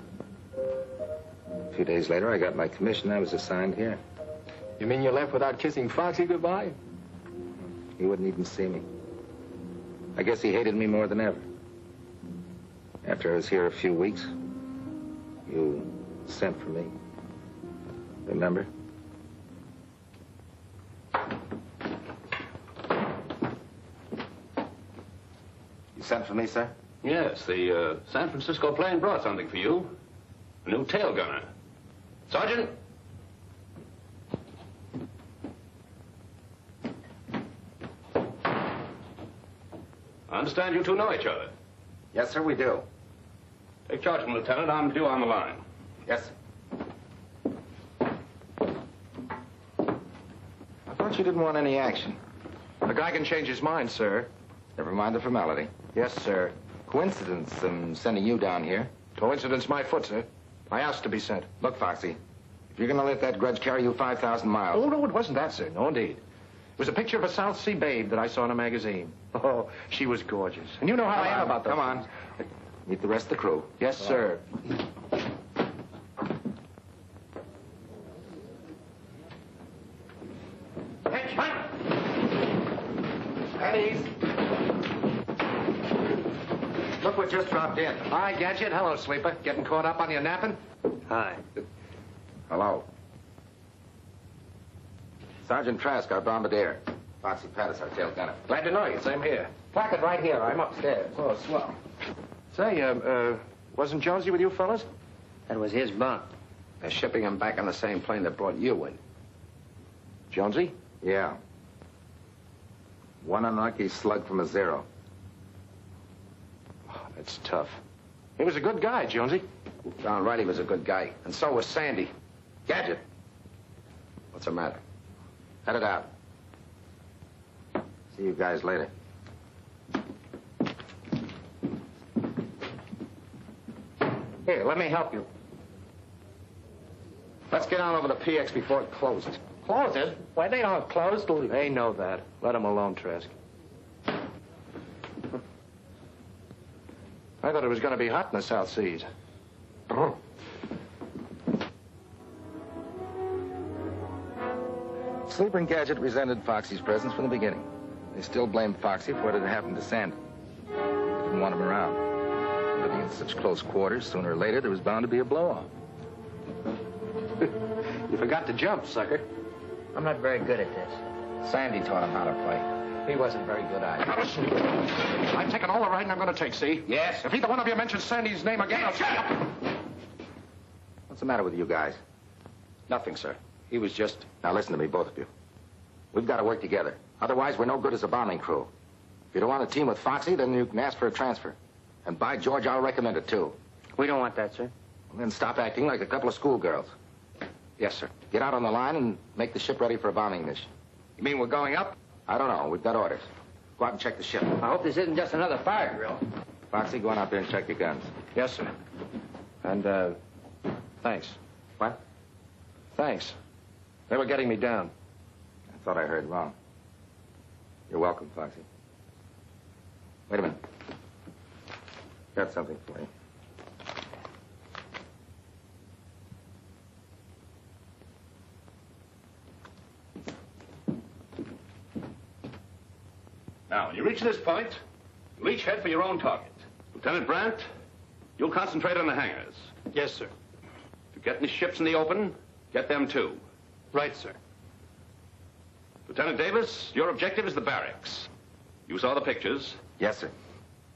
A few days later, I got my commission. I was assigned here. You mean you left without kissing Foxy goodbye? He wouldn't even see me. I guess he hated me more than ever. After I was here a few weeks, you sent for me. Remember? You sent for me, sir? Yes, the San Francisco plane brought something for you. A new tail gunner. Sergeant? I understand you two know each other. Yes, sir, we do. Take charge of him, Lieutenant. I'm due on the line. Yes, sir. I thought you didn't want any action. The guy can change his mind, sir. Never mind the formality. Yes, sir. Coincidence, sending you down here. Coincidence my foot, sir. I asked to be sent. Look, Foxy, if you're going to let that grudge carry you 5,000 miles... Oh, no, it wasn't that, sir. No, indeed. It was a picture of a South Sea babe that I saw in a magazine. Oh, she was gorgeous. And you know how I am about those Come on. things. Meet the rest of the crew. Yes, sir. Pennies. Look what just dropped in. Hi, Gadget. Hello, Sleeper. Getting caught up on your napping? Hi. Hello. Sergeant Trask, our bombardier. Foxy Pattis, our tail gunner. Glad to know you. Same here. Placard right here. I'm upstairs. Oh, swell. Say, wasn't Jonesy with you fellas? That was his bunk. They're shipping him back on the same plane that brought you in. Jonesy? Yeah. One unlucky slug from a zero. Oh, that's tough. He was a good guy, Jonesy. Darn right he was a good guy. And so was Sandy. Gadget. What's the matter? Head it out. See you guys later. Here, let me help you. Let's get on over to PX before it closes. Closes? Why, they don't close till... They know that. Let them alone, Trask. I thought it was going to be hot in the South Seas. Sleeper and Gadget resented Foxy's presence from the beginning. They still blamed Foxy for what had happened to Sandy. Didn't want him around. Living in In such close quarters, sooner or later, there was bound to be a blow-off. You forgot to jump, sucker. I'm not very good at this. Sandy taught him how to play. He wasn't very good either. I'm taking all the right I'm going to take, see? Yes. If either one of you mentions Sandy's name again, I'll... Shut up! What's the matter with you guys? Nothing, sir. He was just... Now listen to me, both of you. We've got to work together. Otherwise, we're no good as a bombing crew. If you don't want to team with Foxy, then you can ask for a transfer. And by George, I'll recommend it, too. We don't want that, sir. And then stop acting like a couple of schoolgirls. Yes, sir. Get out on the line and make the ship ready for a bombing mission. You mean we're going up? I don't know. We've got orders. Go out and check the ship. I hope this isn't just another fire drill. Foxy, go on out there and check your guns. Yes, sir. And, thanks. What? Thanks. They were getting me down. I thought I heard wrong. You're welcome, Foxy. Wait a minute. Got something for you. Now, when you reach this point, you each head for your own target. Lieutenant Brandt, you'll concentrate on the hangars. Yes, sir. If you get any ships in the open, get them too. Right, sir. Lieutenant Davis, your objective is the barracks. You saw the pictures. Yes, sir.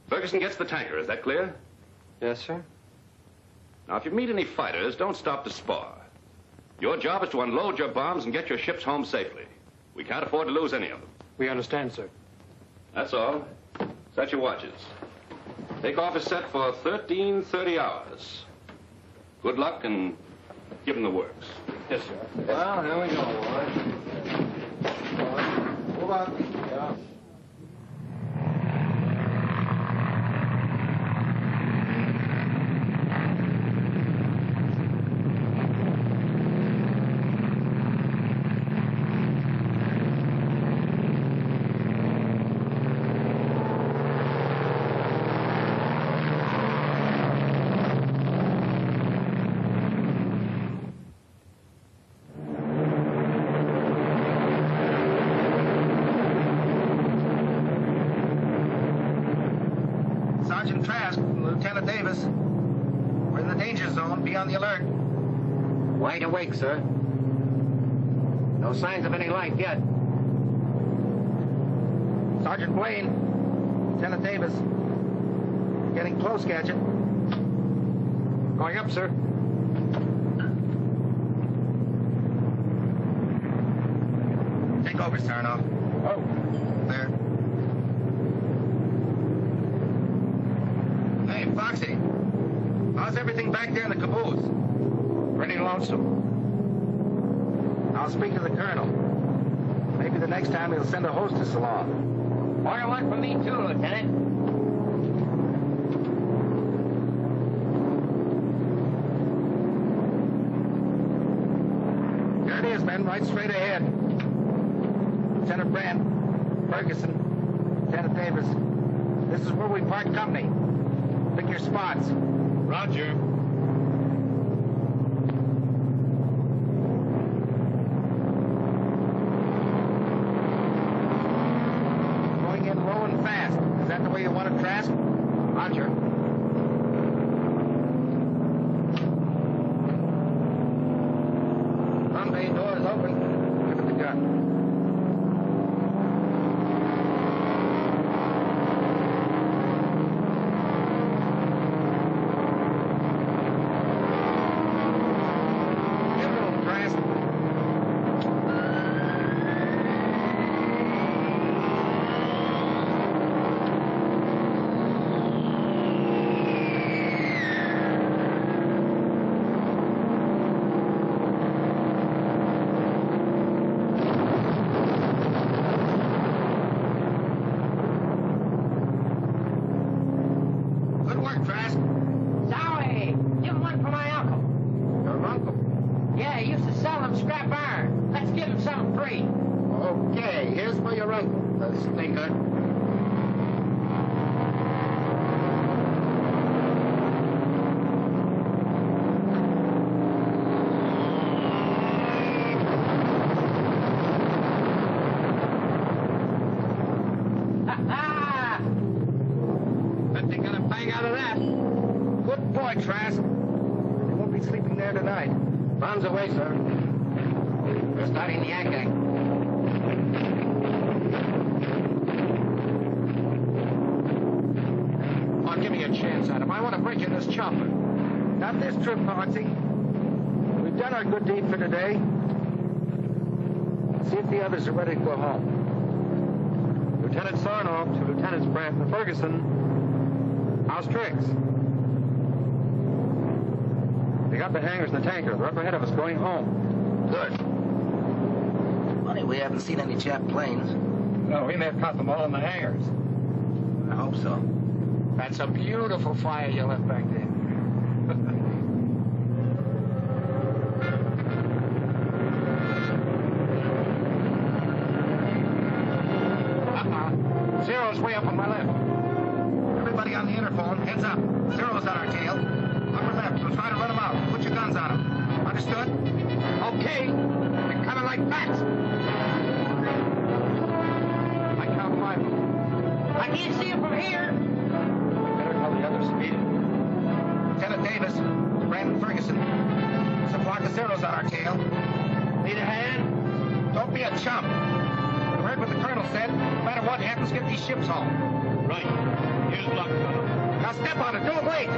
Ferguson gets the tanker, is that clear? Yes, sir. Now, if you meet any fighters, don't stop to spar. Your job is to unload your bombs and get your ships home safely. We can't afford to lose any of them. We understand, sir. That's all. Set your watches. Takeoff is set for 13:30 hours. Good luck and give them the works. Yes, sir. Well, here we go, boys. Move up. Yeah. Sergeant Trask, Lieutenant Davis. We're in the danger zone. Be on the alert. Wide awake, sir. No signs of any life yet. Sergeant Blaine, Lieutenant Davis. Getting close, Gadget. Going up, sir. Take over, Sarnoff. Oh. There. Hey, Foxy. How's everything back there in the caboose? Pretty lonesome. I'll speak to the colonel. Maybe the next time he'll send a hostess along. Order one for me, too, Lieutenant. Here it is, men, right straight ahead. Lieutenant Brandt, Ferguson, Lieutenant Davis. This is where we part company. Pick your spots. Roger. Going in low and fast. Is that the way you want it, Trask? Roger. Front bay door is open. Look at the gun. Bet they're gonna bang out of that. boy, Trask. They won't be sleeping there tonight. Bonds away, sir. We're starting the yanking. Oh, give me a chance, Adam. I want to break in this chopper. Not this trip, Potsy. We've done our good deed for today. See if the others are ready to go home. Lieutenant Sarnoff to Lieutenants Brandt and Ferguson. How's tricks? They got the hangars and the tanker. They're up ahead of us going home. Good. Funny, we haven't seen any Jap planes. No, we may have caught them all in the hangars. I hope so. That's a beautiful fire you left back there. Zero's way up on my left. Everybody on the interphone, heads up. Zero's on our tail. Upper left, we'll try to run them out. Put your guns on them. Understood? Okay. They're coming like bats. I count 5 of them. I can't see them from here. Better tell the others speed it. Lieutenant Davis, Brandon Ferguson. There's a flock of Zeros on our tail. Need a hand? Don't be a chump. You heard what the colonel said. No matter what happens, get these ships home. Right. Here's luck, fellow. Now step on it. Don't wait.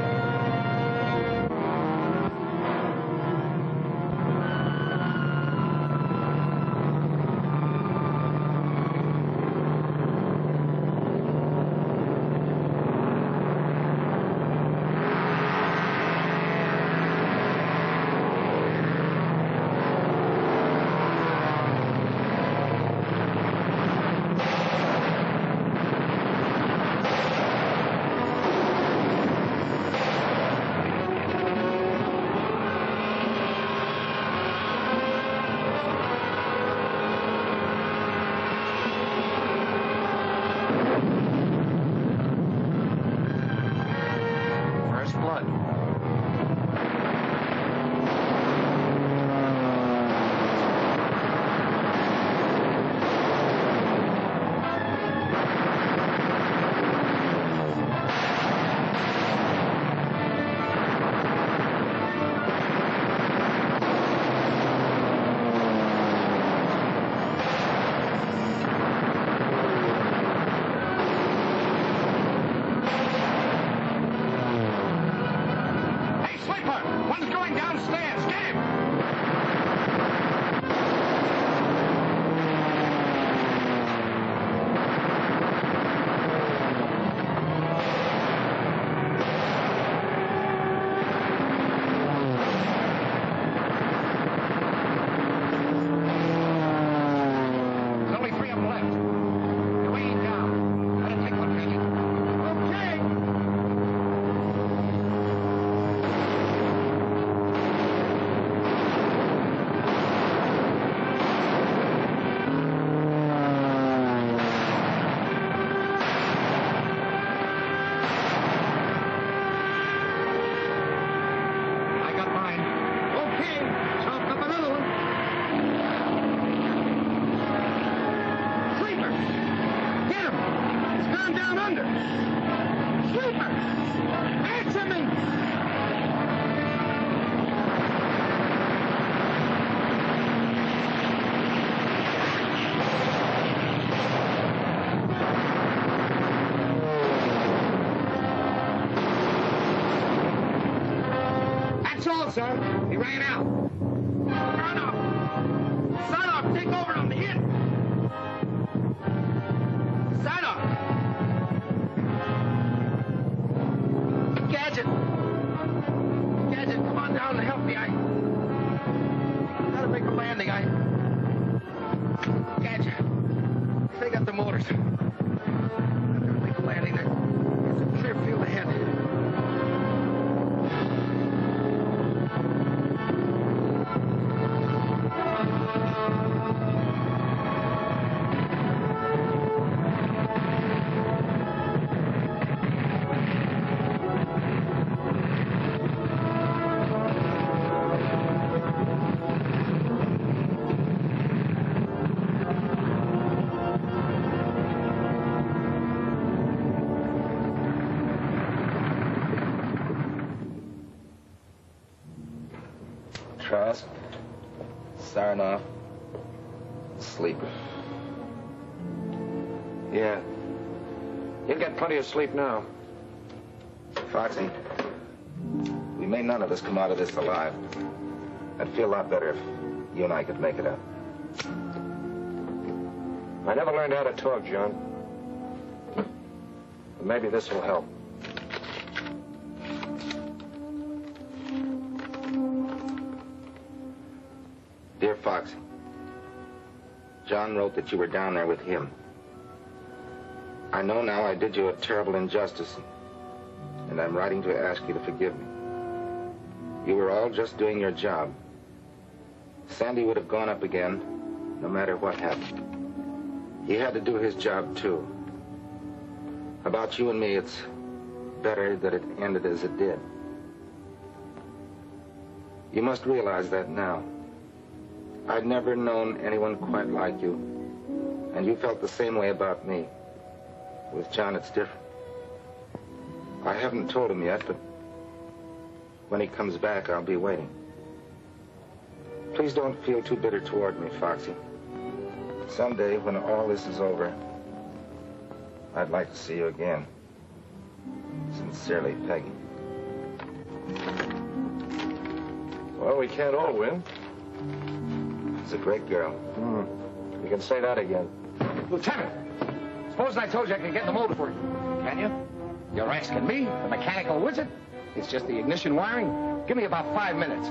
Sir, he ran out. Sarnoff, take over on the hit. Sarnoff. Gadget, come on down and help me. I gotta make a landing. Gadget, they got the motors. I gotta make a landing. There's a clear field ahead. Sarnoff, sleeper. Yeah. You'll get plenty of sleep now. Foxy, we may none of us come out of this alive. I'd feel a lot better if you and I could make it up. I never learned how to talk, John. But maybe this will help. Dear Foxy, John wrote that you were down there with him. I know now I did you a terrible injustice, and I'm writing to ask you to forgive me. You were all just doing your job. Sandy would have gone up again, no matter what happened. He had to do his job, too. About you and me, it's better that it ended as it did. You must realize that now. I'd never known anyone quite like you, and you felt the same way about me. With John, it's different. I haven't told him yet, but when he comes back, I'll be waiting. Please don't feel too bitter toward me, Foxy. Someday, when all this is over, I'd like to see you again. Sincerely, Peggy. Well, we can't all win. She's a great girl. You can say that again. Lieutenant, suppose I told you I could get the motor for you. Can you? You're asking me, the mechanical wizard? It's just the ignition wiring. Give me about 5 minutes.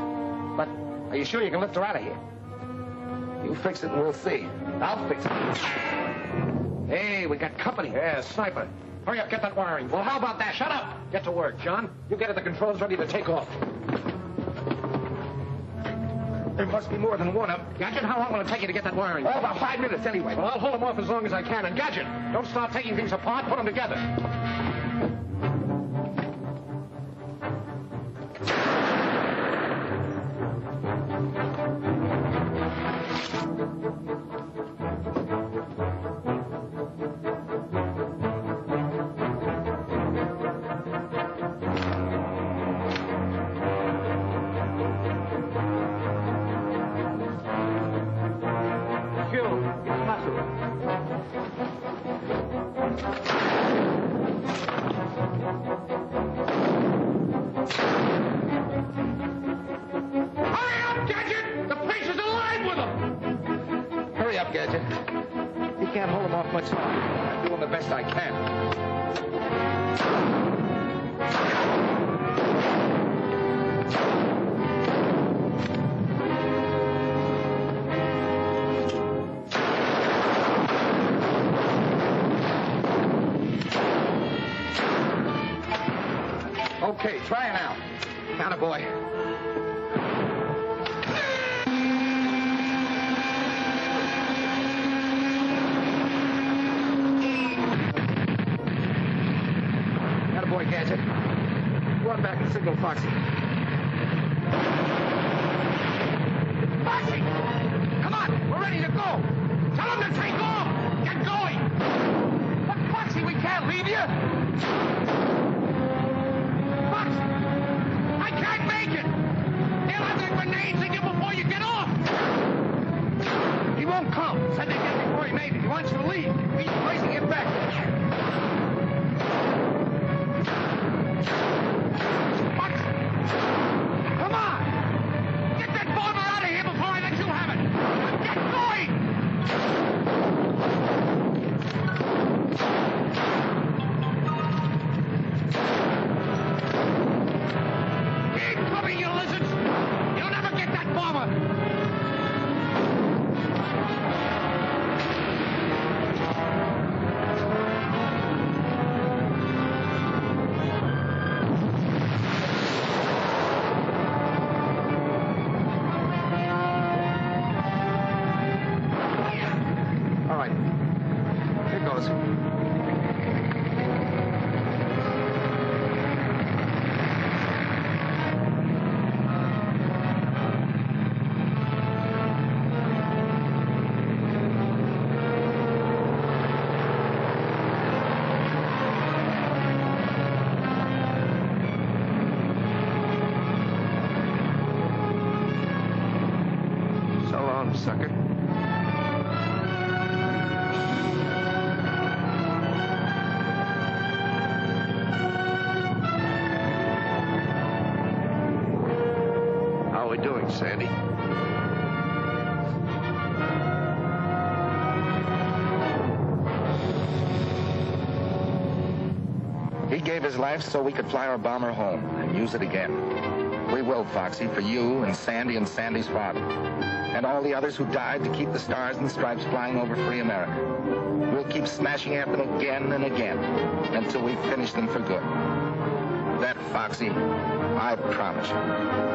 But are you sure you can lift her out of here? You fix it and we'll see. I'll fix it. Hey, we got company. Yeah, sniper. Hurry up, get that wiring. Well, how about that? Shut up! Get to work, John. You get at the controls ready to take off. There must be more than one of them. Gadget, how long will it take you to get that wiring? Oh, about 5 minutes anyway. Well, I'll hold them off as long as I can. And Gadget, don't start taking things apart. Put them together. Gadget. You can't hold them off much longer. I'm doing the best I can. Okay, try it out. Atta boy. Boy, Gadget. Run back and signal Foxy. Foxy! Come on! We're ready to go! Tell him to take off! Get going! But Foxy, we can't leave you! Foxy! I can't make it! They'll have their grenades in you before you get off! He won't come. Said they'd get before he made it. He wants you to leave. He's placing it back. Come on! Get that bomber out of here before I let you have it! Get going! Keep coming, you lizards! You'll never get that bomber! So long. Sandy. He gave his life so we could fly our bomber home and use it again. We will, Foxy, for you and Sandy's father. And all the others who died to keep the stars and stripes flying over free America. We'll keep smashing at them again and again until we finish them for good. That, Foxy, I promise you.